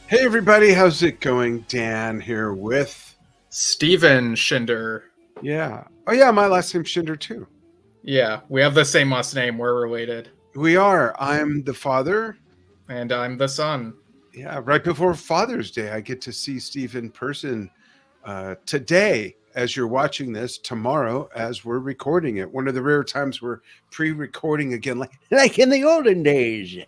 Hey everybody, how's it going? Dan here with Steven Schinder. yeah. Oh yeah, my last name's Shinder too. Yeah, we have the same last name. We're related. We are. I'm the father. And I'm the son. Yeah, right before Father's Day, I get to see Steve in person today as you're watching this, tomorrow as we're recording it. One of the rare times we're pre-recording again, like in the olden days.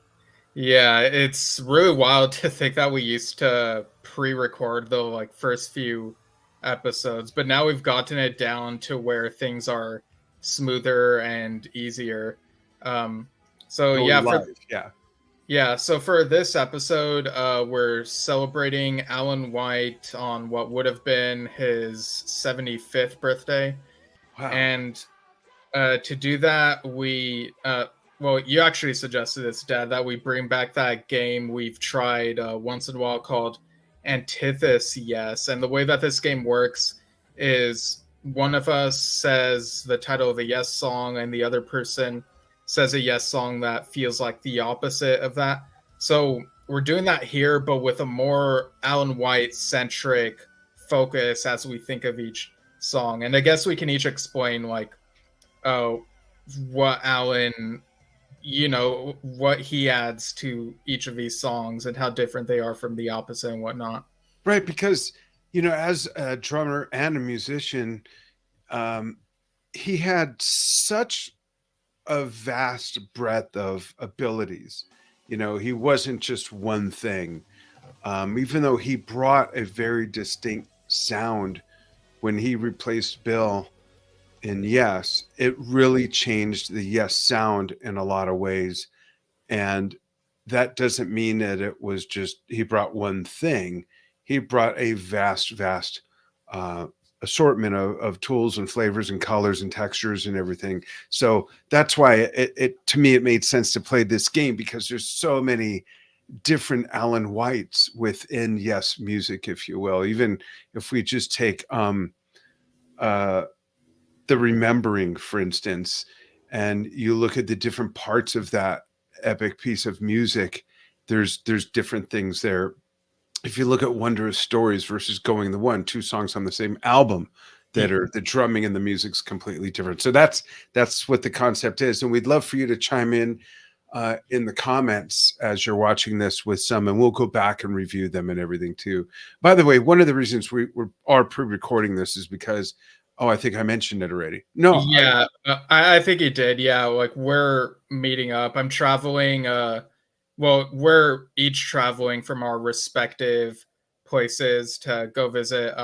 Yeah, it's really wild to think that we used to pre-record the first few episodes, but now we've gotten it down to where things are smoother and easier. Um, so Going yeah, for live. Yeah. Yeah, so for this episode, we're celebrating Alan White on what would have been his 75th birthday. Wow. And to do that, well, you actually suggested this, Dad, that we bring back that game we've tried once in a while called AntithesYes. And the way that this game works is one of us says the title of the yes song, and the other person says a yes song that feels like the opposite of that. So we're doing that here, but with a more Alan White centric focus as we think of each song. And I guess we can each explain oh, what Alan, what he adds to each of these songs and how different they are from the opposite and whatnot. Right, because as a drummer and a musician, he had such a vast breadth of abilities. He wasn't just one thing. Even though he brought a very distinct sound when he replaced Bill in Yes, it really changed the Yes sound in a lot of ways. And that doesn't mean that it was just he brought one thing. He brought a vast assortment of tools and flavors and colors and textures and everything. So that's why it to me it made sense to play this game, because there's so many different Alan Whites within Yes music, if you will. Even if we just take the Remembering, for instance, and you look at the different parts of that epic piece of music, there's different things there. If you look at Wondrous Stories versus Going the One, two songs on the same album that are the drumming and the music's completely different. So that's what the concept is. And we'd love for you to chime in the comments as you're watching this with some, and we'll go back and review them and everything too. By the way, one of the reasons we are pre-recording this is because, I think I mentioned it already. No. Yeah, I think you did. Yeah, we're meeting up. I'm traveling. Well, we're each traveling from our respective places to go visit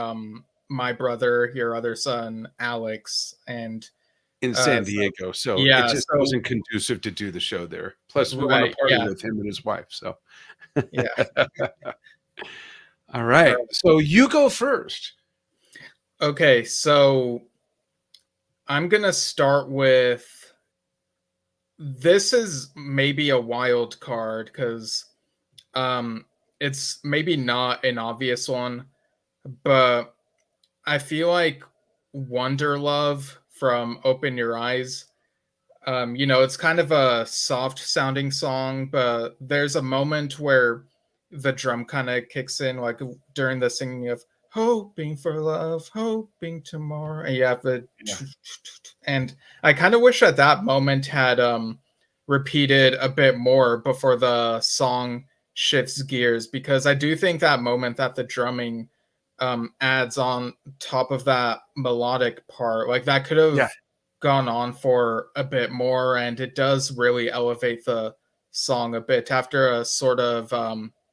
my brother, your other son, Alex, and In San Diego. So it yeah, just wasn't conducive to do the show there. Plus, we want to party with him and his wife. So, yeah. All right. So you go first. Okay, so I'm gonna start with, this is maybe a wild card because it's maybe not an obvious one, but I feel like Wonder Love from Open Your Eyes. It's kind of a soft sounding song, but there's a moment where the drum kind of kicks in, like during the singing of hoping for love, hoping tomorrow. And you have the, and I kind of wish that moment had repeated a bit more before the song shifts gears, because I do think that moment that the drumming adds on top of that melodic part, like that could have gone on for a bit more, and it does really elevate the song a bit after a sort of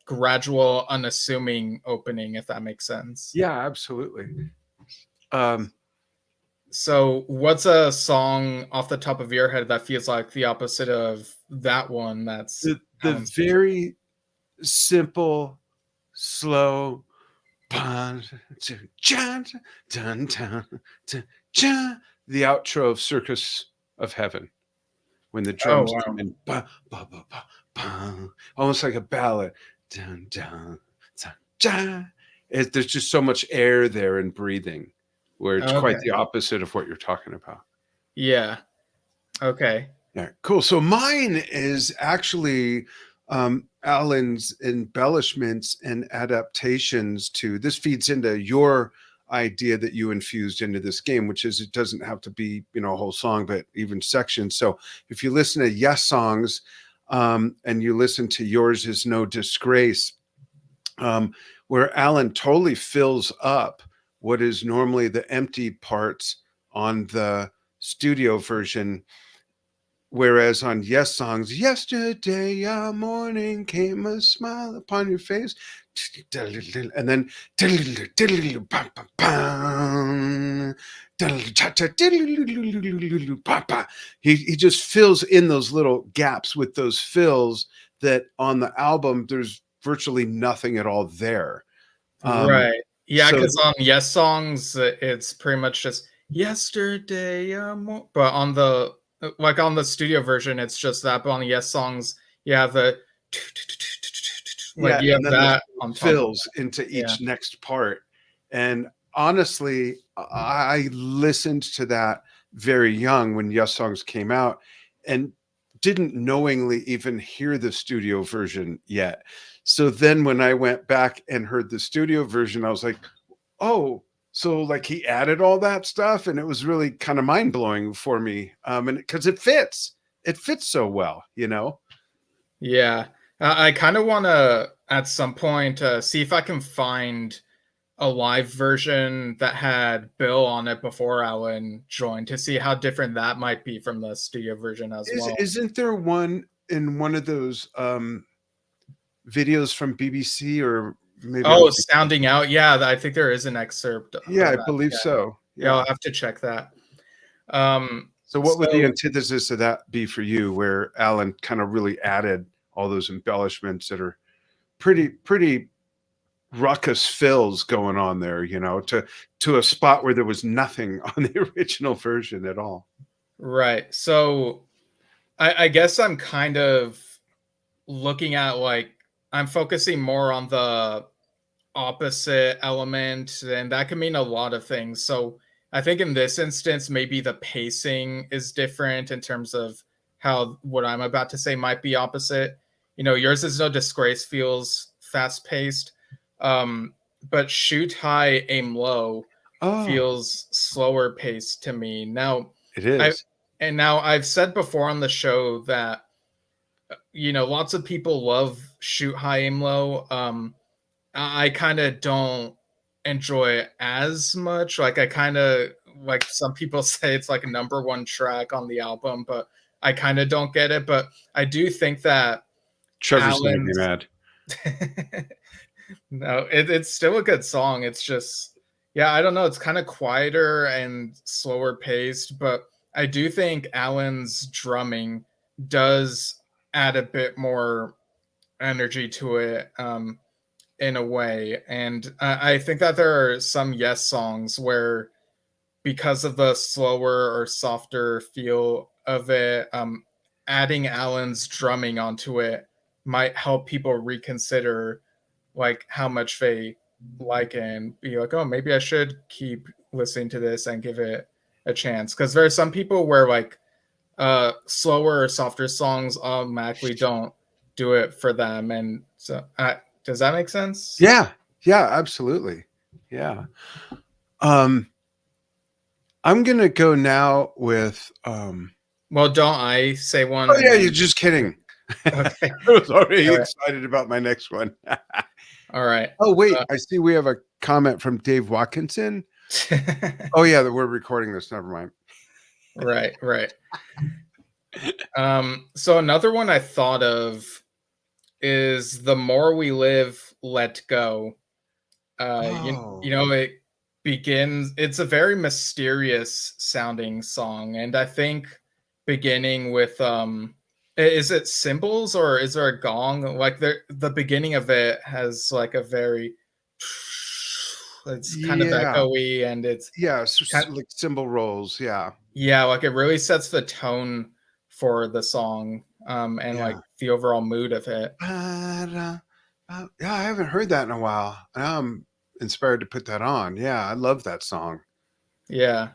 gradual, unassuming opening, if that makes sense. Yeah, absolutely. So what's a song off the top of your head that feels like the opposite of that one? That's the very simple, slow, the outro of Circus of Heaven, when the drums come in, almost like a ballad. There's just so much air there and breathing, where it's quite the opposite of what you're talking about. Yeah. Okay. Yeah, cool. So mine is actually Alan's embellishments and adaptations to this feeds into your idea that you infused into this game, which is it doesn't have to be, you know, a whole song, but even sections. So if you listen to Yes songs, and you listen to Yours Is No Disgrace, where Alan totally fills up what is normally the empty parts on the studio version. Whereas on Yes songs, yesterday our morning came a smile upon your face, and then he just fills in those little gaps with those fills that on the album there's virtually nothing at all there. Um, Right. Yeah, so because on Yes songs, it's pretty much just yesterday, but on the like on the studio version, it's just that. But on the Yes songs, you have the like yeah, you and have then the that on top of fills into it. Yeah. each next part. And honestly, I listened to that very young when Yes Songs came out and didn't knowingly even hear the studio version yet. So then when I went back and heard the studio version, I was like, oh, so like he added all that stuff, and it was really kind of mind blowing for me. And because it fits so well, you know. Yeah. I kind of want to at some point see if I can find a live version that had Bill on it before Alan joined to see how different that might be from the studio version as well. Isn't there one in one of those videos from BBC, or maybe I'm Oh, thinking, Sounding Out. Yeah, I think there is an excerpt yeah, of I that. believe Yeah. so. Yeah, Yeah. I'll have to check that. Um, So what would the so antithesis of that be for you, where Alan kind of really added all those embellishments that are pretty ruckus fills going on there, you know, to a spot where there was nothing on the original version at all. right. So I guess I'm kind of looking at like I'm focusing more on the opposite element, and that can mean a lot of things. So I think in this instance, maybe the pacing is different in terms of how what I'm about to say might be opposite. You know, yours is no disgrace feels fast paced, um, but shoot high, aim low Oh, feels slower paced to me. it I is. now I've said before on the show that lots of people love shoot high, aim low. I kind of don't enjoy it as much. Like I kind of like some people say it's like a number one track on the album, but I kind of don't get it. But I do think that Trevor's gonna be Alan's mad. no, it's still a good song. It's just yeah, I don't know. It's kind of quieter and slower paced, but I do think Alan's drumming does add a bit more energy to it. In a way. And I think that there are some Yes songs where, because of the slower or softer feel of it, adding Alan's drumming onto it might help people reconsider like how much they like it and be like, oh, maybe I should keep listening to this and give it a chance. Because there are some people where like slower or softer songs automatically don't do it for them. And so does that make sense? Yeah, yeah, absolutely. Yeah. Um, I'm gonna go now with Well, don't I say one oh and yeah, you're then just kidding. I okay. was already All right. excited about my next one. All right. Oh wait, Uh, I see we have a comment from Dave Watkinson. Oh yeah, that we're recording this. Never mind. right, right. So another one I thought of is The More We Live, Let Go. Oh It begins, it's a very mysterious sounding song, and I think beginning with is it cymbals or is there a gong? Like the beginning of it has like a very it's kind of yeah, echoey and it's yeah, kind like cymbal rolls. Yeah, yeah, like it really sets the tone for the song and yeah. like the overall mood of it. Ba-da, yeah, I haven't heard that in a while. Now I'm inspired to put that on. Yeah, I love that song. Yeah.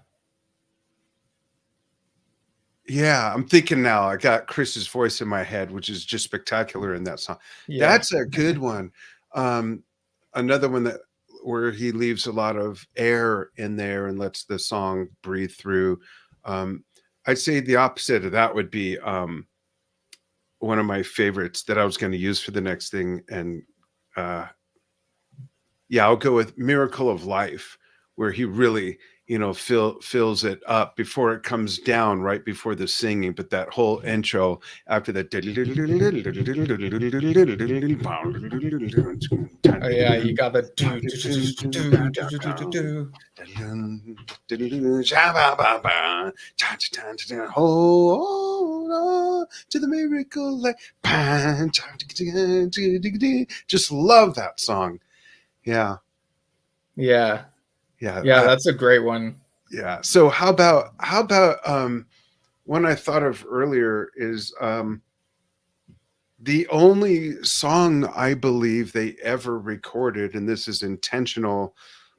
Yeah, I'm thinking now. I got Chris's voice in my head, which is just spectacular in that song. Yeah. That's a good one. Um, Another one that where he leaves a lot of air in there and lets the song breathe through. Um, I'd say the opposite of that would be one of my favorites that I was going to use for the next thing, and uh, yeah, I'll go with Miracle of Life, where he really, fills it up before it comes down, right before the singing. But that whole intro after that, Oh yeah, you got the do do do do do do do do do. Hold on to the miracle, like just love that song. Yeah, Yeah. yeah. Yeah, that's a great one. Yeah. So how about one I thought of earlier is the only song I believe they ever recorded, and this is intentional,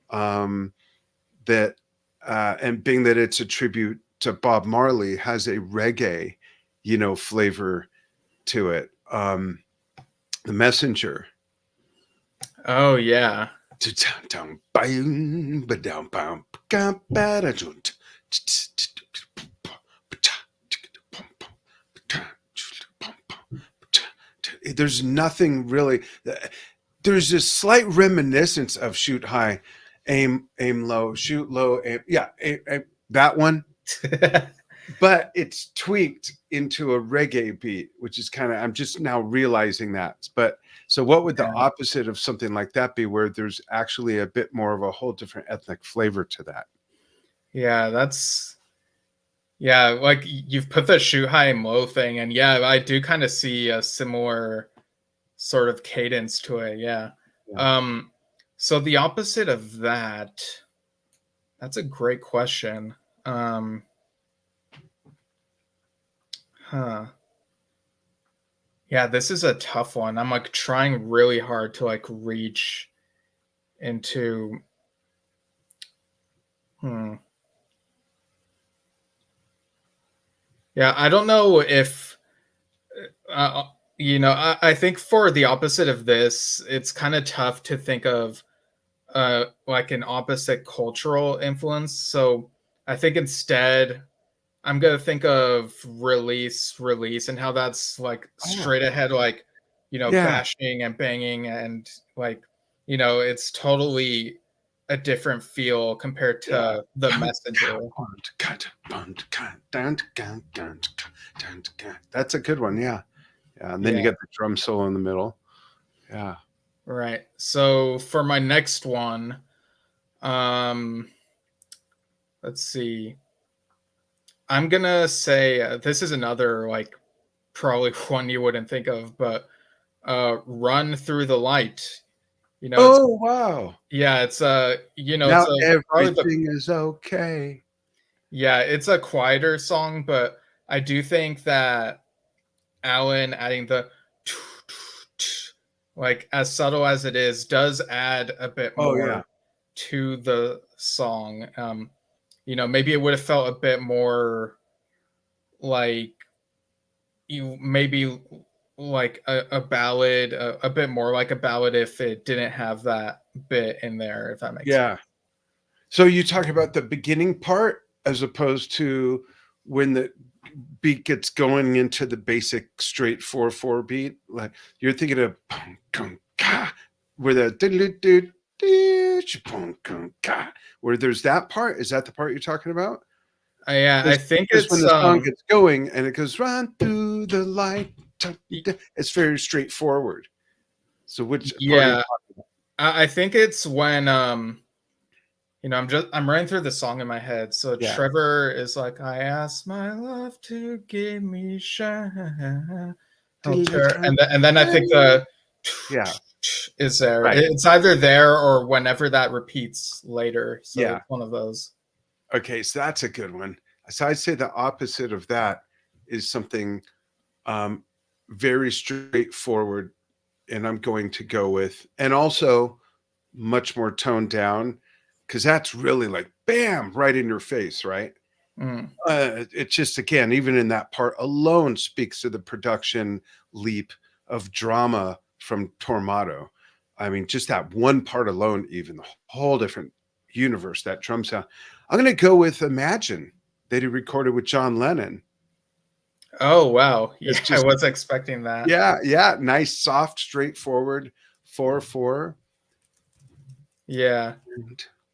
um, that and being that it's a tribute to Bob Marley, has a reggae, flavor to it. The Messenger. Oh yeah. There's nothing really. There's this slight reminiscence of Shoot High, Aim Low, Shoot Low, aim. Yeah, that one. But it's tweaked into a reggae beat, which is kind of, I'm just now realizing that. But so what would the Yeah. opposite of something like that be, where there's actually a bit more of a whole different ethnic flavor to that? Yeah, like you've put the shoot high and low thing, and yeah, I do kind of see a similar sort of cadence to it. Yeah. Yeah. Um, so the opposite of that, that's a great question. Um, huh. Yeah, this is a tough one. I'm like trying really hard to like reach into hmm. Yeah, I don't know if I think for the opposite of this, it's kind of tough to think of like an opposite cultural influence. So I think instead I'm gonna think of release, and how that's like Oh, straight ahead, like yeah. bashing and banging, and like it's totally a different feel compared Yeah. to the messenger. That's a good one. Yeah. Yeah. And then you Yeah, get the drum solo in the middle. Yeah. right. So for my next one, um, let's see. I'm gonna say this is another like probably one you wouldn't think of, but "Run Through the Light." It's Oh, wow. yeah, it's it's Now a probably the everything is okay. yeah, it's a quieter song, but I do think that Alan adding the like as subtle as it is does add a bit Oh, yeah. more to the song. Maybe it would have felt a bit more like you maybe like a ballad, a bit more like a ballad if it didn't have that bit in there, if that makes sense. Yeah. So you talk about the beginning part as opposed to when the beat gets going into the basic straight 4/4 beat. Like you're thinking of pum, kum, ka, where the diddle-doo, doo, pum, kum, ka, where there's that part. Is that the part you're talking about? Yeah, I think Because when it's the song gets going and it goes run through the light, it's very straightforward. So which part are you yeah, talking I think it's when I'm running through the song in my head. So about? Trevor is like, I asked my love to give me shelter, and then I think the Yeah. is there. Right. It's either there or whenever that repeats later. So Yeah. it's one of those. Okay, so that's a good one. So I'd say the opposite of that is something um, very straightforward, and I'm going to go with, and also much more toned down, because that's really like bam right in your face, right? Mm. It's just, again, even in that part alone speaks to the production leap of drama from Tormato. I mean, just that one part alone, even the whole different universe, that drum sound. I'm going to go with Imagine that he recorded with John Lennon. Oh, wow. Yeah, It's I just, was expecting that. yeah, nice, soft, straightforward 4/4. Yeah.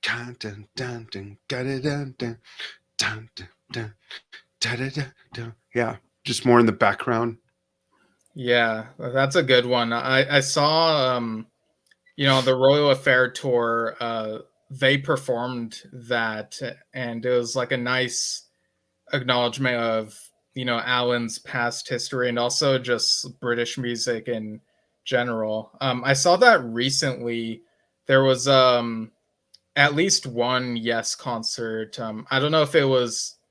Dun, dun, dun, dun, dun, dun, dun, dun, dun, dun, dun, dun, dun. Yeah, just more in the background. Yeah, that's a good one. I saw the Royal Affair tour, they performed that, and it was like a nice acknowledgement of, Alan's past history and also just British music in general. I saw that recently. There was at least one Yes concert. I don't know if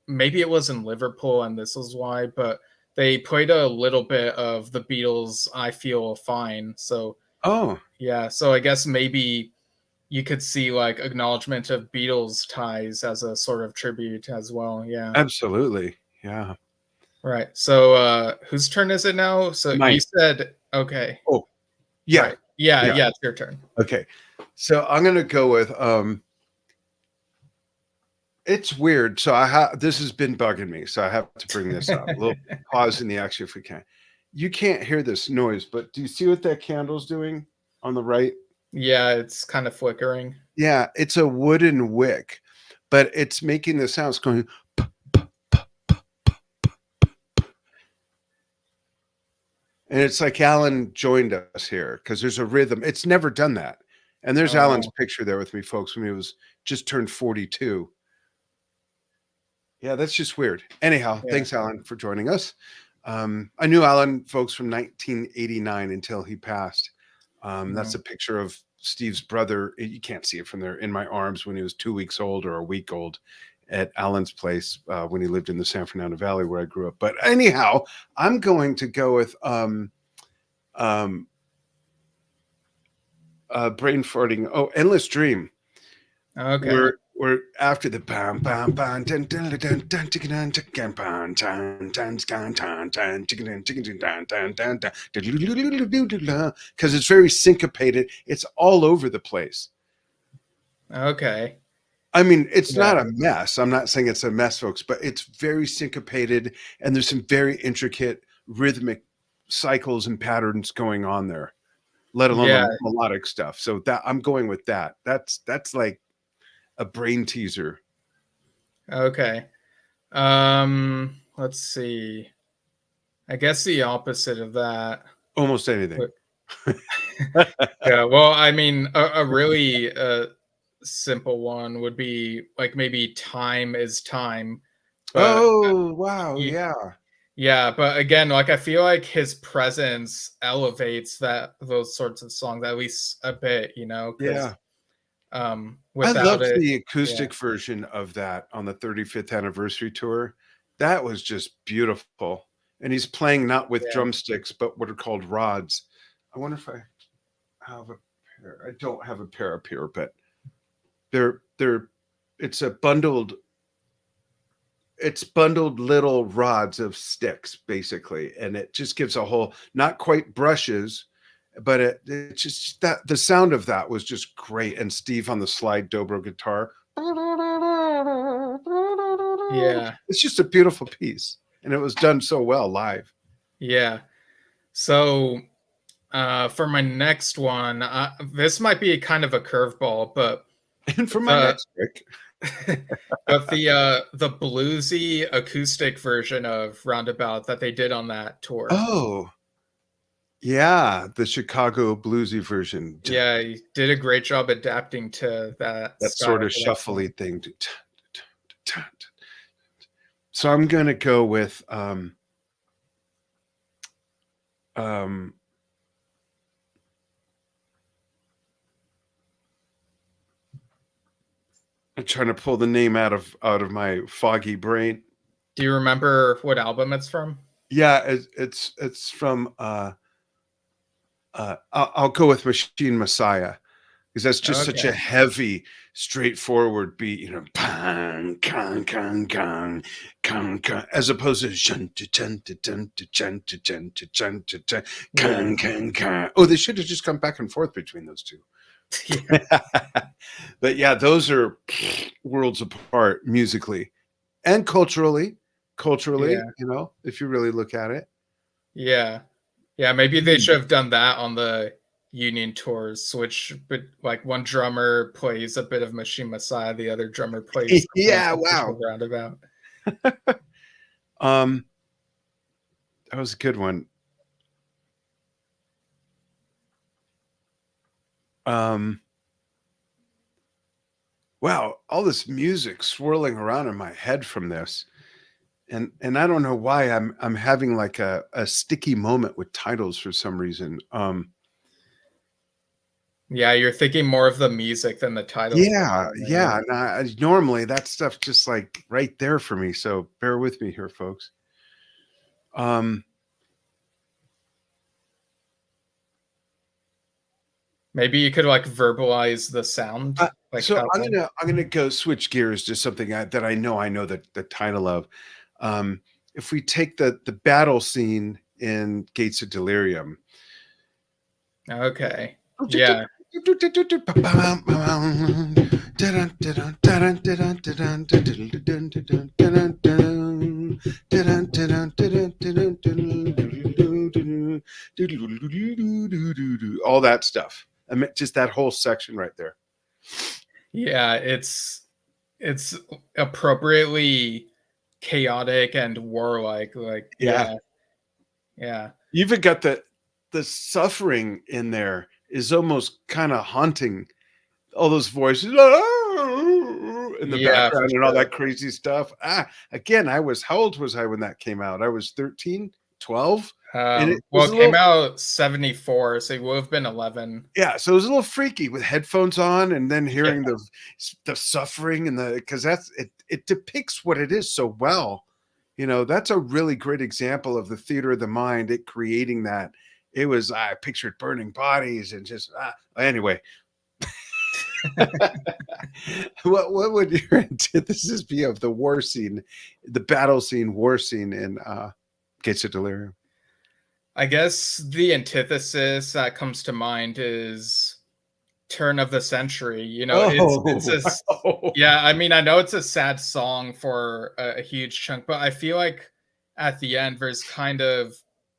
maybe it was in Liverpool and this was why, but they played a little bit of the Beatles' I Feel Fine. So, Oh, yeah, so I guess maybe you could see like acknowledgement of Beatles ties as a sort of tribute as well. Yeah. absolutely. Yeah. Right. So whose turn is it now? So you Mine. said okay. Oh, yeah. Right. Yeah, Yeah. yeah, it's your turn. Okay. So I'm gonna go with it's weird. So this has been bugging me, so I have to bring this up. A little pause in the action if we can. You can't hear this noise, but do you see what that candle's doing on the right? Yeah, it's kind of flickering. Yeah, it's a wooden wick, but it's making the sounds going. And it's like Alan joined us here because there's a rhythm. It's never done that. And there's Alan's Oh, picture there with me, folks, when he was just turned 42. Yeah, that's just weird. Anyhow, yeah. thanks, Alan, for joining us. I knew Alan, folks, from 1989 until he passed. That's Mm. a picture of Steve's brother. You can't see it from there, in my arms when he was 2 weeks old or a week old at Alan's place when he lived in the San Fernando Valley where I grew up. But anyhow, I'm going to go with um, brain farting. Oh, Endless Dream. Okay. We're after the bam bam bam dun dun dun dun dun dun dun bam dun dun dun dun dun because it's very syncopated. It's all over the place. Okay. I mean, it's Yeah. not a mess. I'm not saying it's a mess, folks, but it's very syncopated, and there's some very intricate rhythmic cycles and patterns going on there, let alone Yeah. the melodic stuff. So that I'm going with that. That's like a brain teaser. Okay. Let's see. I guess the opposite of that. Almost anything. But- yeah, well, I mean, a really simple one would be like maybe Time is Time, but Oh, wow. y- Yeah. yeah, but again, like I feel like his presence elevates those sorts of songs at least a bit, because Yeah. I without loved it, the yeah, acoustic version of that on the 35th anniversary tour. That was just beautiful. And he's playing not with yeah, drumsticks, but what are called rods. I wonder if I have a pair. I don't have a pair up here, but they're it's a bundled little rods of sticks basically, and it just gives a whole, not quite brushes, but it just, that the sound of that was just great. And Steve on the slide dobro guitar, yeah, it's just a beautiful piece, and it was done so well live. yeah. So for my next one, this might be kind of a curveball, but And for my the next pick, but the bluesy acoustic version of Roundabout that they did on that tour. oh yeah, the Chicago bluesy version, Yeah, he did a great job adapting to that that style sort of for that song. shuffly thing. So I'm gonna go with um I'm trying to pull the name out of my foggy brain. Do you remember what album it's from? Yeah, it's from I'll go with Machine Messiah. because that's just such a Okay. heavy, straightforward beat, you know, pang, kang, kang, kang, kang, kang, as opposed to shun, to chun, to chun, to chun, to chun, to chun, to chun, Yeah. kang, kang, kang. Oh, they should have just come back and forth between those two. Yeah. But yeah, those are worlds apart musically and culturally. Culturally, Yeah. you know, if you really look at it. Yeah. Yeah, maybe they Mm. should have done that on the Union tours, switch, but like one drummer plays a bit of Machine Messiah, the other drummer plays something like Yeah, Official wow. Roundabout. Um, that was a good one. Um, wow, all this music swirling around in my head from this. And I don't know why I'm having like a sticky moment with titles for some reason. Yeah, you're thinking more of the music than the titles at the Yeah, moment, yeah. yeah. And normally that stuff's just like right there for me. So bear with me here, folks. Um, Maybe you could, like, verbalize the sound, like so how I'm gonna go switch gears to something that I know the title of. Um, if we take the battle scene in Gates of Delirium. Okay. Yeah. All that stuff. I mean, just that whole section right there. Yeah, it's appropriately chaotic and warlike, like, Yeah. yeah, yeah. You even got the suffering in there is almost kind of haunting. All those voices in the Yeah, for background and all sure. that crazy stuff. Again, I was how old was I when that came out? I was 13, 12, and it Well, was it a came little out 74, so it would have been 11. yeah, so it was a little freaky with headphones on and then Yeah, hearing the suffering and the because that's it depicts what it is so well. You know, that's a really great example of the theater of the mind, it creating that. It was I pictured burning bodies and just anyway. What would your antithesis be of the war scene, the battle scene, war scene in Gates of Delirium? I guess the antithesis that comes to mind is turn of the century, you know, it's Oh, a s yeah, I mean, I know it's a sad song for a huge chunk, but I feel like at the end, there's kind of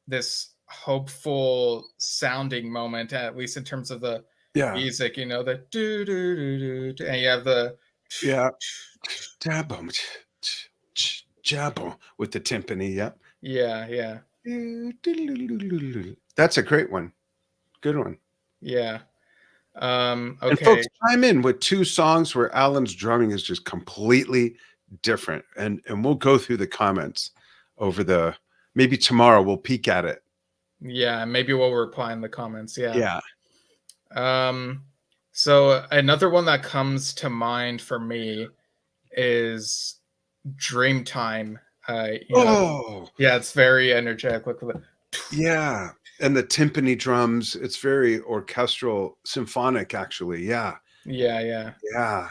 this hopeful sounding moment, at least in terms of the yeah, music, you know, the do do do do, and you have the yeah. Jabum, jabum with the timpani. Yep. yeah, yeah, That's a great one. Good one. yeah. And folks, Okay, chime in with two songs where Alan's drumming is just completely different, and we'll go through the comments over the maybe tomorrow. We'll peek at it. yeah, maybe we'll reply in the comments, yeah. Yeah. Um, so another one that comes to mind for me is Dreamtime. You know, Oh, yeah, it's very energetic. Look at the yeah. And the timpani drums, it's very orchestral, symphonic, actually. Yeah. yeah, yeah. Yeah.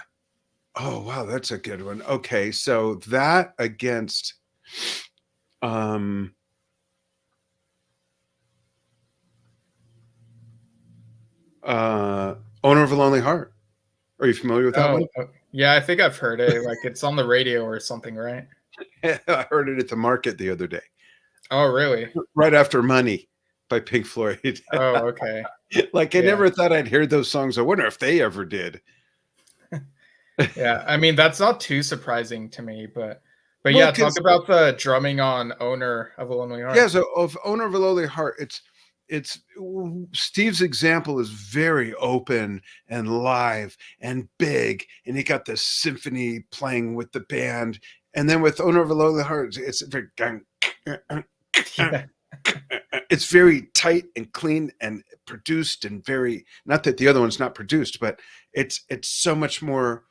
Oh, wow. That's a good one. Okay. So that against um Owner of a Lonely Heart. Are you familiar with that Oh, one? yeah, I think I've heard it. Like it's on the radio or something, right? I heard it at the market the other day. Oh, really? Right after Money by Pink Floyd. Oh, okay. Like I Yeah, never thought I'd hear those songs. I wonder if they ever did. yeah. I mean, that's not too surprising to me, but Well, yeah, talk because about the drumming on Owner of a Lonely yeah, Heart. so of Owner of a Lonely Heart, it's Steve's example is very open and live and big, and he got the symphony playing with the band, and then with Owner of a Lonely Heart, it's very Yeah, it's very tight and clean and produced and very not that the other one's not produced, but it's so much more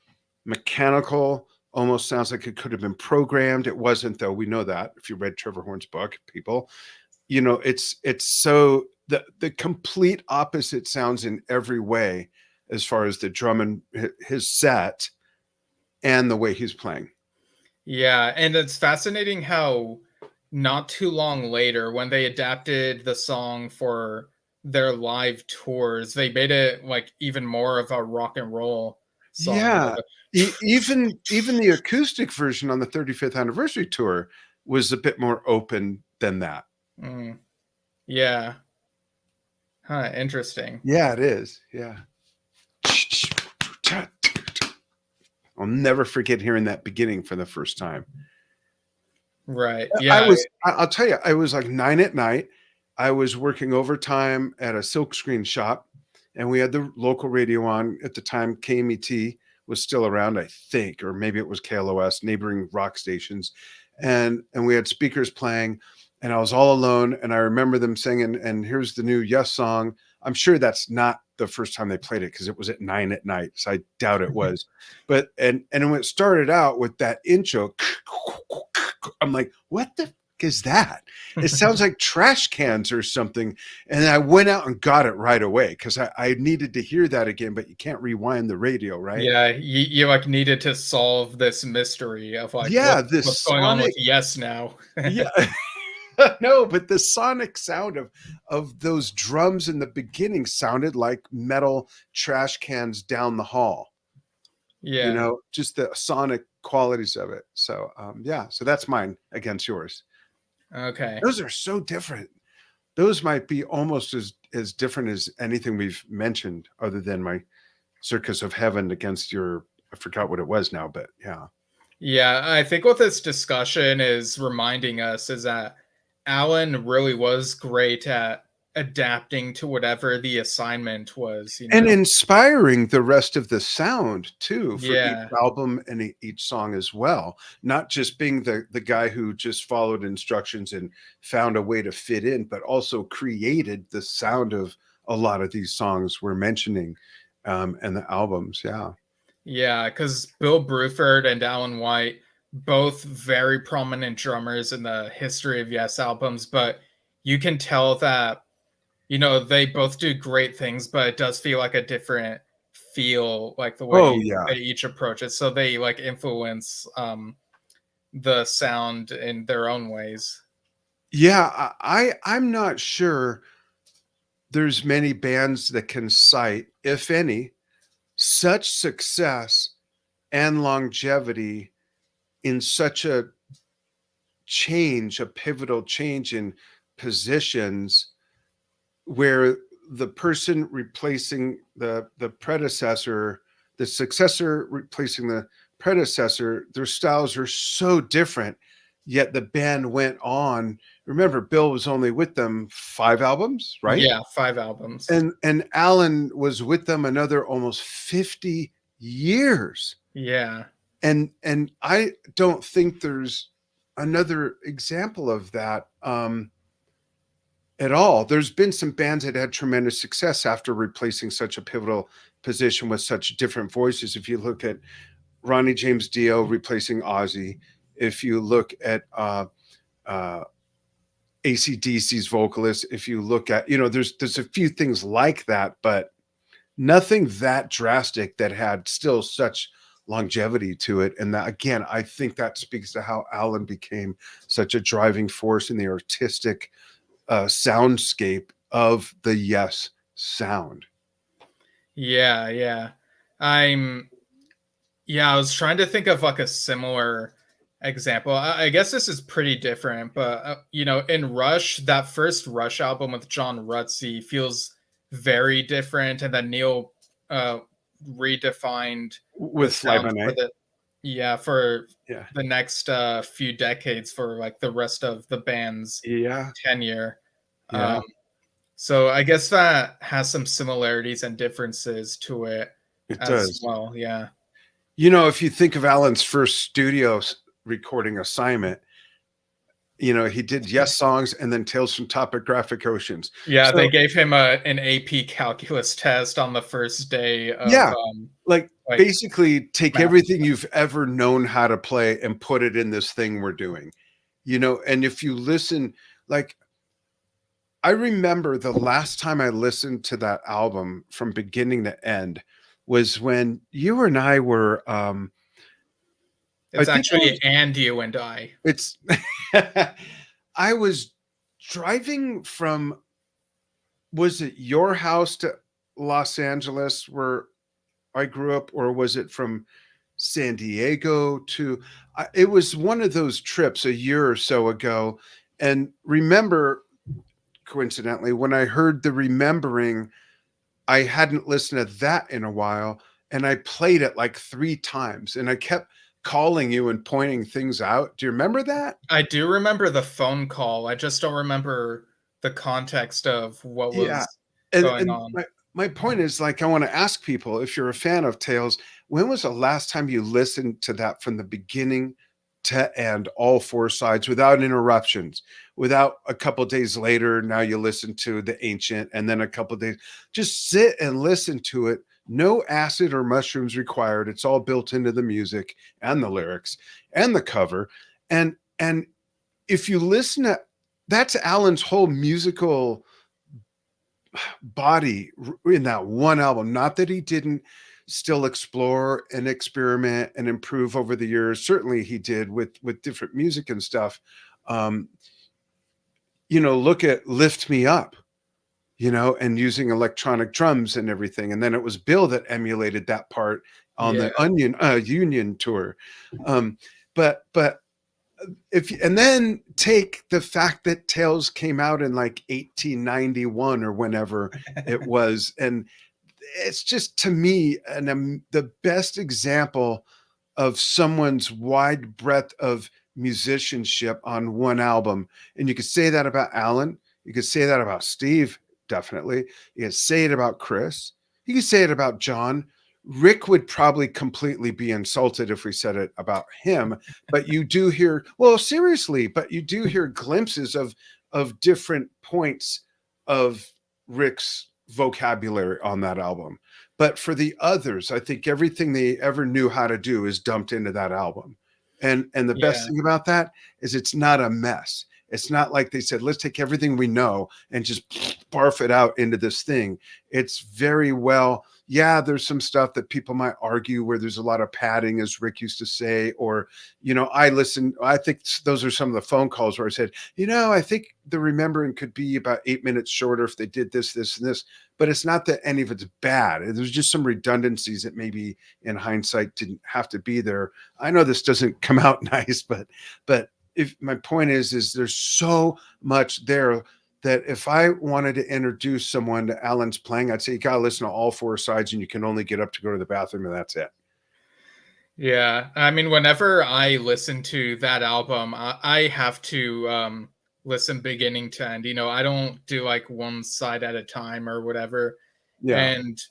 mechanical. Almost sounds like it could have been programmed. It wasn't, though. We know that if you read Trevor Horn's book, people, you know, it's so the complete opposite sounds in every way. as far as the drum and his set and the way he's playing. Yeah, and it's fascinating how not too long later, when they adapted the song for their live tours, they made it like even more of a rock and roll song. You know, Yeah. Even the acoustic version on the 35th anniversary tour was a bit more open than that. mm, yeah, huh, interesting. Yeah, it is. Yeah. I'll never forget hearing that beginning for the first time. Right. I Yeah. was I'll tell you, I was like 9 at night. I was working overtime at a silkscreen shop, and we had the local radio on at the time. KMET was still around, I think, or maybe it was KLOS, neighboring rock stations. And we had speakers playing, and I was all alone. And I remember them singing, and here's the new Yes song. I'm sure that's not the first time they played it because it was at 9 at night. So I doubt it was. But and when it started out with that intro, I'm like, what the is that? It sounds like trash cans or something. And I went out and got it right away because I needed to hear that again, but you can't rewind the radio, right? Yeah, you like needed to solve this mystery of like Yeah, what's this going on with sonic, Yes now. yeah. No, but the sonic sound of those drums in the beginning sounded like metal trash cans down the hall. Yeah. Just the sonic qualities of it. So yeah, so that's mine against yours. Okay. Those are so different. Those might be almost as different as anything we've mentioned, other than my Circus of Heaven against your. I forgot what it was now, but yeah. Yeah, I think what this discussion is reminding us is that Alan really was great at adapting to whatever the assignment was, you And know? inspiring the rest of the sound too for each Yeah. album and each song as well. Not just being the guy who just followed instructions and found a way to fit in, but also created the sound of a lot of these songs we're mentioning, and the albums. Yeah. Yeah, because Bill Bruford and Alan White, both very prominent drummers in the history of Yes albums, but you can tell that, you know, they both do great things, but it does feel like a different feel, like the Oh way yeah. they each approach it. So they like influence the sound in their own ways. Yeah. I'm not sure there's many bands that can cite, if any, such success and longevity in such a pivotal change in positions, where the person replacing the predecessor, the successor replacing the predecessor, their styles are so different, yet the band went on. Remember, Bill was only with them 5 albums, right? Yeah, 5 albums. And Alan was with them another almost 50 years. Yeah. And I don't think there's another example of that at all. There's been some bands that had tremendous success after replacing such a pivotal position with such different voices. If you look at Ronnie James Dio replacing Ozzy, if you look at uh, AC/DC's vocalist, if you look at, there's a few things like that, but nothing that drastic that had still such longevity to it. And that, again, I think that speaks to how Alan became such a driving force in the artistic soundscape of the Yes sound. Yeah, yeah. I'm Yeah, I was trying to think of like a similar example. I guess this is pretty different, but you know, in Rush, that first Rush album with John Rutsey feels very different, and then Neil uh, redefined the With Fly By sound for Night. the Yeah. next few decades for like the rest of the band's Yeah. tenure. Yeah. Um, so I guess that has some similarities and differences to it It as does. well. Yeah. If you think of Alan's first studio recording assignment, he did Yes songs and then Tales from Topographic Oceans. Yeah, they So, gave him an AP calculus test on the first day of, yeah, like like, basically take math. everything you've ever known how to play and put it in this thing we're doing. And if you listen, like, I remember the last time I listened to that album from beginning to end, was when you and I were I It's think it actually was and you and I. it's I was driving from, was it your house to Los Angeles where I grew up, or was it from San Diego to it was one of those trips a year or so ago. And remember, coincidentally, when I heard the Remembering, I hadn't listened to that in a while, and I played it like 3 times, and I kept calling you and pointing things out. Do you remember that? I do remember the phone call. I just don't remember the context of what Yeah. was And going on. my point is, like, I wanna ask people, if you're a fan of Tales, when was the last time you listened to that from the beginning to end, all 4 sides without interruptions, without a couple days later, now you listen to the Ancient, and then a couple days, just sit and listen to it. No acid or mushrooms required. It's all built into the music and the lyrics and the cover. And if you listen to, that's Alan's whole musical body in that one album. Not that he didn't still explore and experiment and improve over the years. Certainly he did with different music and stuff. Um, look at Lift Me Up, and using electronic drums and everything. And then it was Bill that emulated that part on Yeah. the Onion Union tour. But if and then take the fact that Tales came out in like 1891 or whenever it was, and it's just, to me, the best example of someone's wide breadth of musicianship on one album. And you could say that about Alan. You could say that about Steve, definitely. You could say it about Chris. You could say it about John. Rick would probably completely be insulted if we said it about him. But you do hear, well, seriously, but you do hear glimpses of different points of Rick's vocabulary on that album. But for the others, I think everything they ever knew how to do is dumped into that album. And the best Yeah. thing about that is it's not a mess. It's not like they said, let's take everything we know and just barf it out into this thing. It's very well, yeah, there's some stuff that people might argue where there's a lot of padding, as Rick used to say, or, I think those are some of the phone calls where I said, I think the Remembering could be about 8 minutes shorter if they did this, this, and this. But it's not that any of it's bad. There's just some redundancies that maybe in hindsight didn't have to be there. I know this doesn't come out nice, but if my point is there's so much there that if I wanted to introduce someone to Alan's playing, I'd say you gotta listen to all 4 sides, and you can only get up to go to the bathroom, and that's it. Yeah. I mean, whenever I listen to that album, I have to listen beginning to end. I don't do like one side at a time or whatever. Yeah. And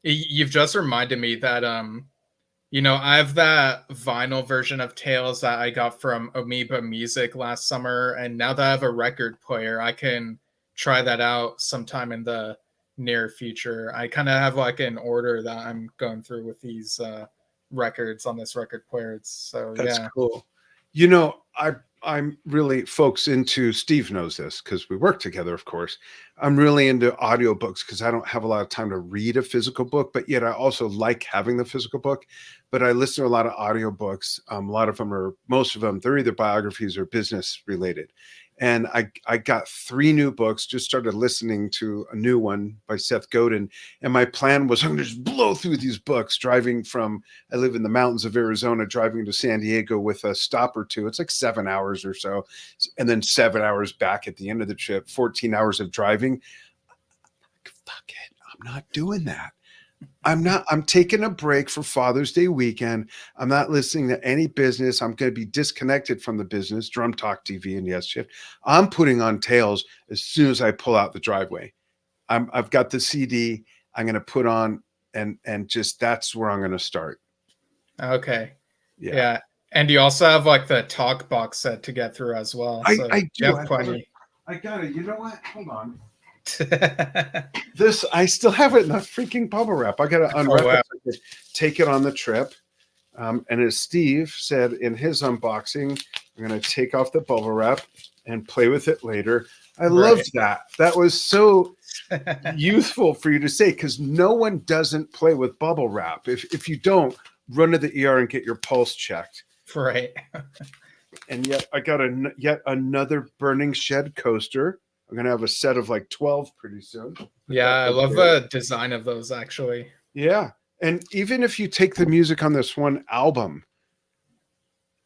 you've just reminded me that I have that vinyl version of Tales that I got from Amoeba Music last summer, and now that I have a record player, I can try that out sometime in the near future. I kind of have like an order that I'm going through with these records on this record player. So That's yeah. cool. I'm really, folks, into, Steve knows this because we work together, of course. I'm really into audiobooks because I don't have a lot of time to read a physical book, but yet I also like having the physical book. But I listen to a lot of audiobooks. A lot of them most of them, they're either biographies or business related. And I got 3 new books, just started listening to a new one by Seth Godin. And my plan was, I'm going to just blow through these books driving from, I live in the mountains of Arizona, driving to San Diego with a stop or two. It's like 7 hours or so. And then 7 hours back at the end of the trip, 14 hours of driving. Fuck it. I'm not doing that. I'm taking a break for Father's Day weekend. I'm not listening to any business. I'm going to be disconnected from the business, Drum Talk TV and Yesshift. I'm putting on Tales as soon as I pull out the driveway. I've got the CD I'm going to put on, and just, that's where I'm going to start. Okay. Yeah. Yeah. And you also have like the talk box set to get through as well. So I you do. have plenty. I got it. You know what? Hold on. This, I still have it in a freaking bubble wrap. I got to unwrap wow. it, take it on the trip. And as Steve said in his unboxing, I'm going to take off the bubble wrap and play with it later. I loved that. That was so youthful for you to say, because no one doesn't play with bubble wrap. If you don't, run to the ER and get your pulse checked. Right. And yet I got yet another Burning Shed coaster. I'm gonna have a set of like 12 pretty soon. Yeah, I love the design of those actually. Yeah. And even if you take the music on this one album,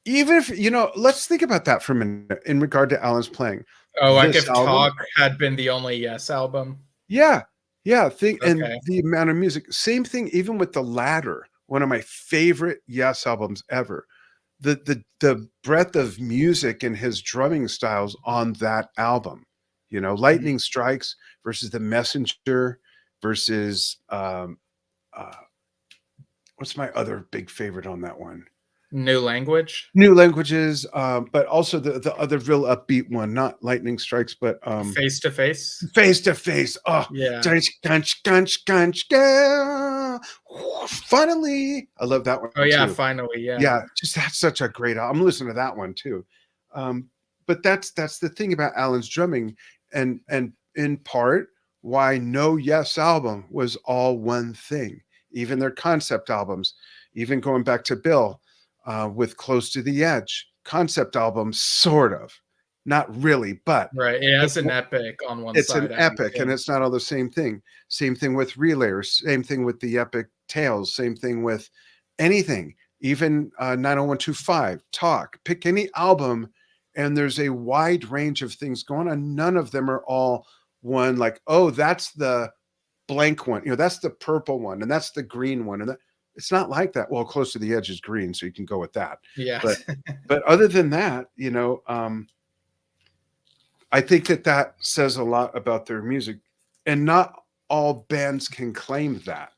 even if let's think about that for a minute in regard to Alan's playing. Oh, like This if album, Talk had been the only Yes album. yeah. Think and Okay. the amount of music. Same thing, even with The Ladder, one of my favorite Yes albums ever. The breadth of music and his drumming styles on that album. Lightning Strikes versus The Messenger versus what's my other big favorite on that one? New Language. New Languages, but also the other real upbeat one, not Lightning Strikes, but Face to Face. Face to Face. Oh, Yeah. Finally, I love that one. Oh yeah, too. finally, yeah. Yeah, just that's such a great album. I'm listening to that one too. But that's the thing about Alan's drumming, and in part why no Yes album was all one thing. Even their concept albums, even going back to Bill with Close to the Edge, concept albums, sort of, not really, but right. It has an epic on one it's side. an epic, and it's not all the same thing. Same thing with Relayers, same thing with the Epic Tales, same thing with anything, even 90125, Talk, pick any album, and there's a wide range of things going on. None of them are all one, like, oh, that's the blank one, that's the purple one, and that's the green one, and it's not like that. Well, Close to the Edge is green, so you can go with that. Yeah. But other than that, I think that says a lot about their music, and not all bands can claim that.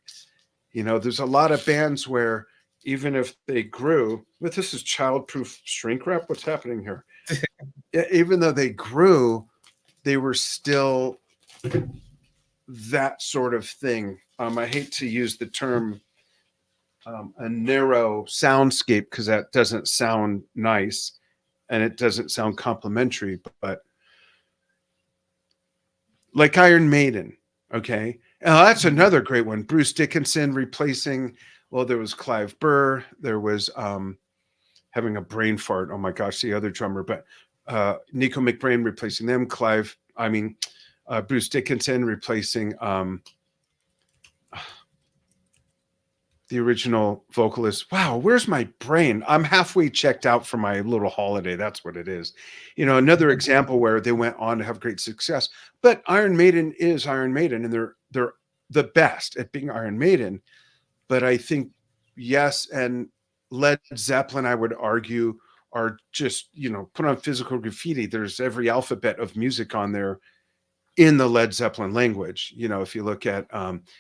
There's a lot of bands where even if they grew, but this is childproof shrink wrap. What's happening here? Even though they grew, they were still that sort of thing. I hate to use the term a narrow soundscape, because that doesn't sound nice and it doesn't sound complimentary, but like Iron Maiden, okay? That's another great one. Bruce Dickinson replacing, well, there was Clive Burr, there was having a brain fart, oh my gosh, the other drummer, but Nico McBrain replacing them, Bruce Dickinson replacing the original vocalist. Wow, where's my brain? I'm halfway checked out for my little holiday. That's what it is. Another example where they went on to have great success. But Iron Maiden is Iron Maiden, and they're the best at being Iron Maiden. But I think Yes and Led Zeppelin, I would argue, are just, put on physical graffiti. There's every alphabet of music on there in the Led Zeppelin language. If you look at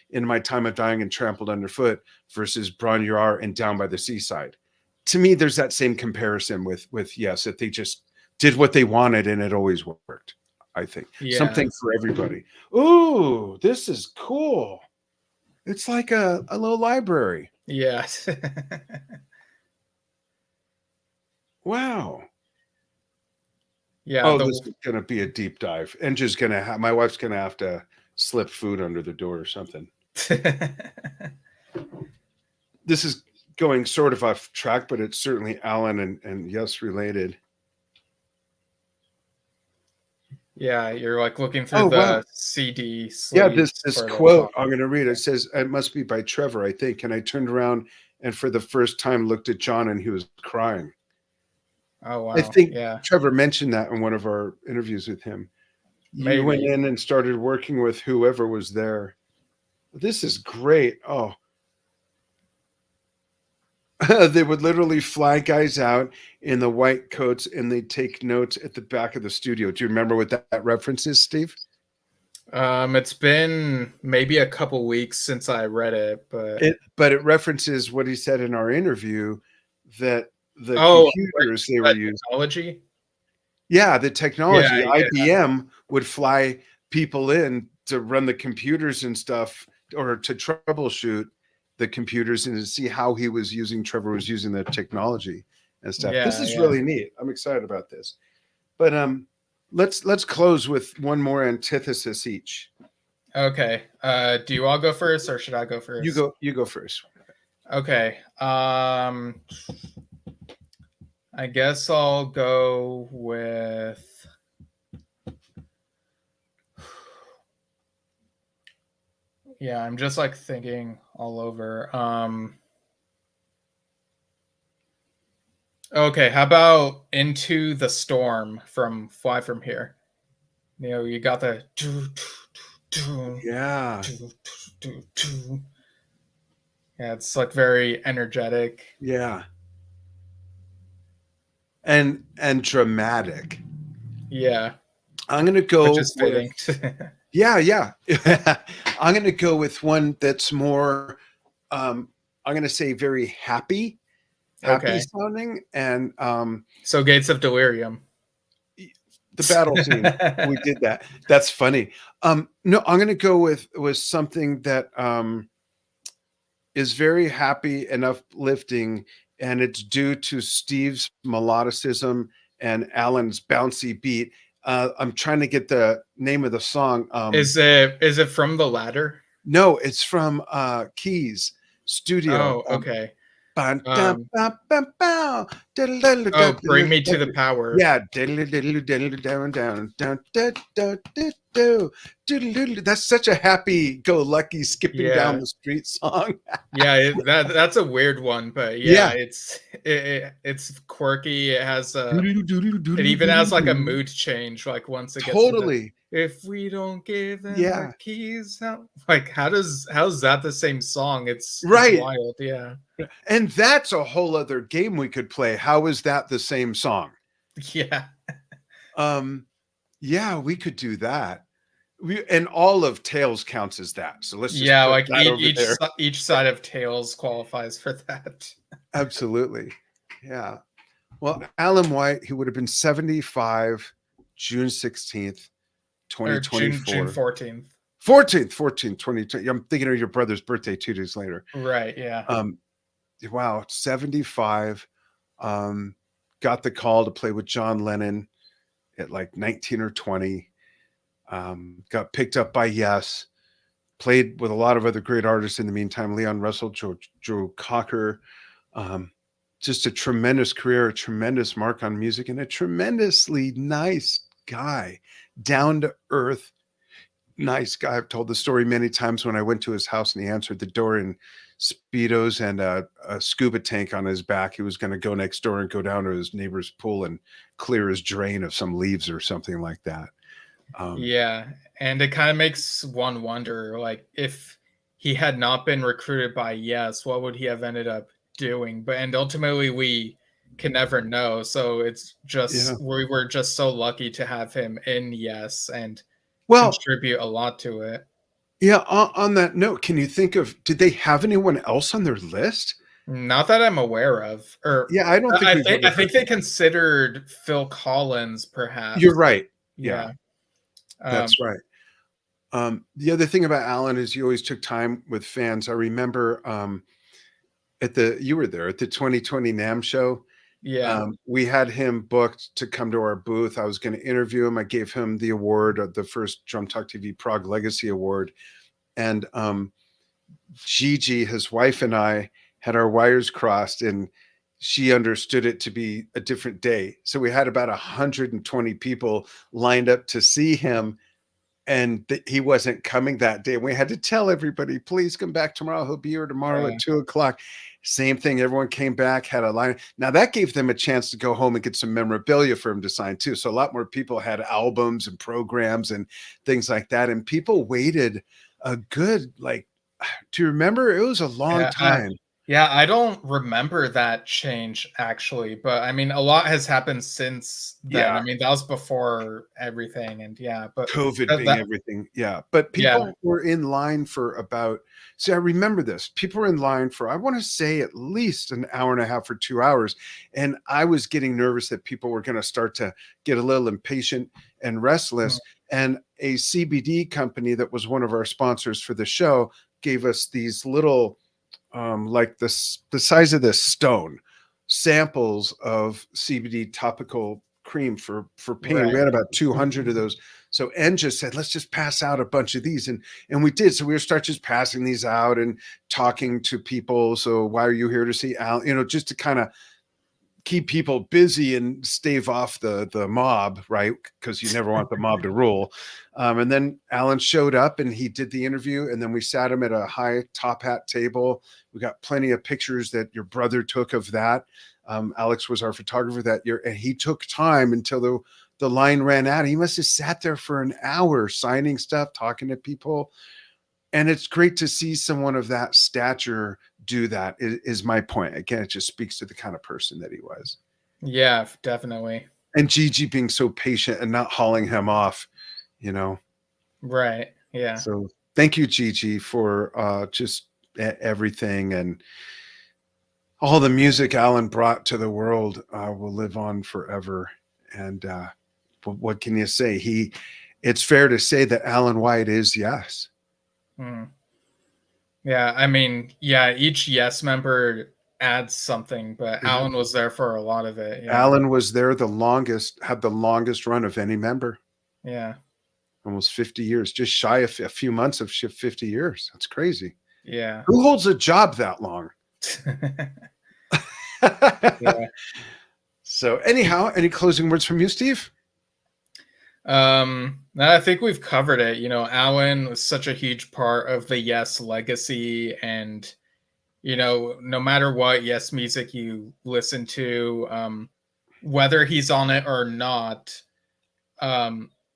In My Time of Dying and Trampled Underfoot versus Bron Yr and Down by the Seaside. To me, there's that same comparison with Yes, that they just did what they wanted and it always worked, I think. Yeah. Something for everybody. Ooh, this is cool. It's like a little library. Yes. Wow. Yeah. Oh, this is going to be a deep dive. And just my wife's going to have to slip food under the door or something. This is going sort of off track, but it's certainly Alan and Yes related. Yeah, you're like looking through the CD sleeve. Yeah, this quote, I'm going to read it. It says, it must be by Trevor, I think. And I turned around and for the first time looked at John and he was crying. Oh, wow. I think Trevor mentioned that in one of our interviews with him. You went in and started working with whoever was there. This is great. Oh. They would literally fly guys out in the white coats and they'd take notes at the back of the studio. Do you remember what that reference is, Steve? It's been maybe a couple weeks since I read it, but it references what he said in our interview, that the computers they were using. Technology? Yeah, the technology. Yeah, IBM would fly people in to run the computers and stuff, or to troubleshoot the computers and to see how Trevor was using the technology and stuff. Yeah, this is really neat. I'm excited about this. But let's close with one more antithesis each. Okay. Do you all go first, or should I go You first? go. You go first. Okay. I guess I'll go with. Yeah, I'm just like thinking all over. Okay, how about Into the Storm from Fly From Here? You know, you got the Yeah. yeah, it's like very energetic. Yeah. And dramatic. Yeah, I'm gonna which go is with fitting. yeah, yeah. I'm gonna go with one that's more I'm gonna say very happy Okay, sounding, and so Gates of Delirium. the battle scene. We did that. That's funny. No, I'm gonna go with something that is very happy and uplifting, and it's due to Steve's melodicism and Alan's bouncy beat. I'm trying to get the name of the song. Is it from the ladder? No, it's from Keys Studio. Oh, okay. Ban dam Um, bam bam bow, diddle diddle da oh, Bring diddle Me to diddle. the Power. Yeah, diddle diddle diddle down down down da da da do diddle diddle. That's such a happy-go-lucky skipping down Yeah, the street song. yeah. That's a weird one, but yeah, Yeah. it's quirky. It has a. Doodle doodle It doodle even has doodle like a doo. mood change. Like once it gets into. Totally. If we don't give them the Yeah. keys, like how's that the same song? It's Right. wild. Yeah, And that's a whole other game we could play. How is that the same song? yeah, Um, yeah, we could do that. And all of Tails counts as that. So let's just yeah. put Like that over there. each side of Tails qualifies for that. Absolutely. Yeah. Well, Alan White, he would have been 75 June 16th, Or June 2024. 14th. 14th, 2020. I'm thinking of your brother's birthday 2 days later. Right. Yeah. Um, wow, 75. Um, got the call to play with John Lennon at like 19 or 20. Got picked up by Yes. Played with a lot of other great artists in the meantime. Leon Russell, Joe Cocker. Um, just a tremendous career, a tremendous mark on music, and a tremendously nice guy, down to earth, nice guy. I've told the story many times when I went to his house and he answered the door in speedos and a scuba tank on his back. He was going to go next door and go down to his neighbor's pool and clear his drain of some leaves or something like that. Yeah, and it kind of makes one wonder, like if he had not been recruited by Yes, what would he have ended up doing? But and ultimately, we can never know. So it's Yeah. just we were just so lucky to have him in Yes and Well, contribute a lot to it. yeah. On that note, can you think of? Did they have anyone else on their list? Not that I'm aware of, or Yeah, I don't think we've I ever heard. think they considered Phil Collins, perhaps. You're right. Yeah, Yeah. Um, that's right. The other thing about Alan is he always took time with fans. I remember you were there at the 2020 NAM show. yeah. We had him booked to come to our booth. I was going to interview him. I gave him the award, the first Drum Talk TV Prague Legacy Award, and Gigi, his wife, and I had our wires crossed, and she understood it to be a different day. So we had about 120 people lined up to see him, and he wasn't coming that day. We had to tell everybody, please come back tomorrow. He'll be here tomorrow Yeah. at 2 o'clock. Same thing. Everyone came back, had a line. Now that gave them a chance to go home and get some memorabilia for him to sign too. So a lot more people had albums and programs and things like that. And people waited a good, like, do you remember? It was a long Yeah, time. yeah, I don't remember that change actually, but I mean, a lot has happened since then. Yeah. I mean, that was before everything, and yeah, but COVID that, being that everything. Yeah. But yeah, people were in line for about, see, I remember this. People were in line for, I want to say at least an hour and a half or 2 hours. And I was getting nervous that people were going to start to get a little impatient and mm, restless. And a CBD company that was one of our sponsors for the show gave us these little, like the size of this stone, samples of CBD topical cream for paying. Right. We had about 200 of those. So N just said, let's just pass out a bunch of these. And we did. So we start just passing these out and talking to people. So why are you here to see Al? Just to kind of keep people busy and stave off the mob, right? Because you never want the mob to rule. And then Alan showed up and he did the interview, and then we sat him at a high top hat table. We got plenty of pictures that your brother took of that. Alex was our photographer that year, and he took time until the line ran out. He must have sat there for an hour signing stuff, talking to people. And it's great to see someone of that stature do that, is my point. Again, it just speaks to the kind of person that he was. Yeah, definitely. And Gigi being so patient and not hauling him off, Right. Yeah. So thank you, Gigi, for just everything, and all the music Alan brought to the world will live on forever. And what can you say? It's fair to say that Alan White is Yes. Yeah, I mean, yeah, each Yes member adds something, but Alan was there for a lot of it. Yeah. Alan was there had the longest run of any member. Yeah. Almost 50 years, just shy of a few months of 50 years. That's crazy. Yeah. Who holds a job that long? Yeah. So anyhow, any closing words from you, Steve? I think we've covered it. Alan was such a huge part of the Yes legacy, and no matter what Yes music you listen to, whether he's on it or not,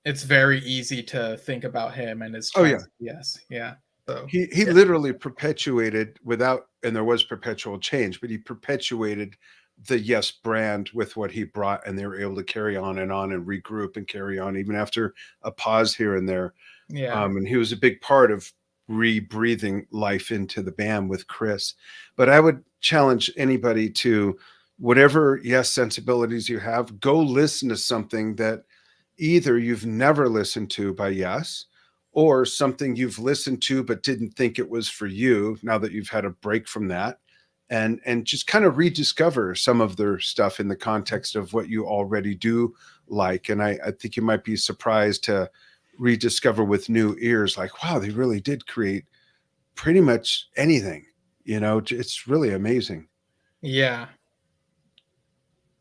it's very easy to think about him and his Yes. Yeah. So he literally perpetuated and there was perpetual change, but he perpetuated the Yes brand with what he brought, and they were able to carry on and regroup and carry on even after a pause here and there. Yeah. And he was a big part of rebreathing life into the band with Chris. But I would challenge anybody to, whatever Yes sensibilities you have, go listen to something that either you've never listened to by Yes, or something you've listened to but didn't think it was for you now that you've had a break from that, and just kind of rediscover some of their stuff in the context of what you already do like. And I think you might be surprised to rediscover with new ears, like, wow, they really did create pretty much anything. It's really amazing. Yeah.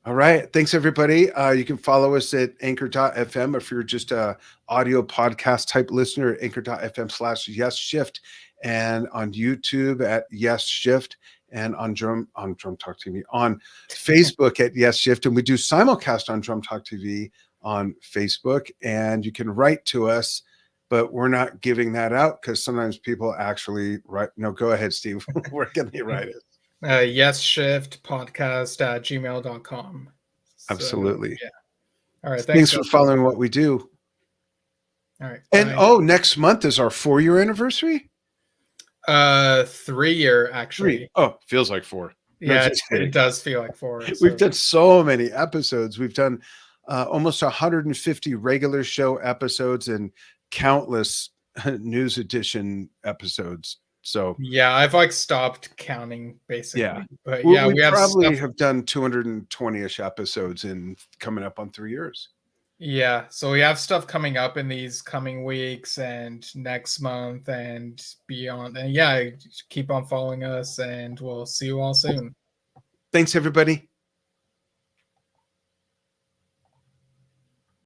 All right. Thanks, everybody. You can follow us at anchor.fm if you're just a audio podcast type listener, at anchor.fm/Yesshift, and on YouTube at Yesshift, and on Drum Talk TV, on Facebook at Yesshift. And we do simulcast on Drum Talk TV on Facebook. And you can write to us, but we're not giving that out because sometimes people actually write. No, go ahead, Steve. Where can they write it? Yesshift podcast at gmail.com. Absolutely. Yeah. All right. Thanks for following what we do. All right. And next month is our 4-year anniversary. 3-year, actually. 3. Oh, feels like 4. Yeah, it does feel like 4. We've done so many episodes. We've done almost 150 regular show episodes and countless news edition episodes. So yeah, I've stopped counting basically. Yeah, but yeah, we probably have done 220-ish episodes in coming up on 3 years. Yeah, so we have stuff coming up in these coming weeks and next month and beyond. And yeah, keep on following us, and we'll see you all soon. Thanks, everybody.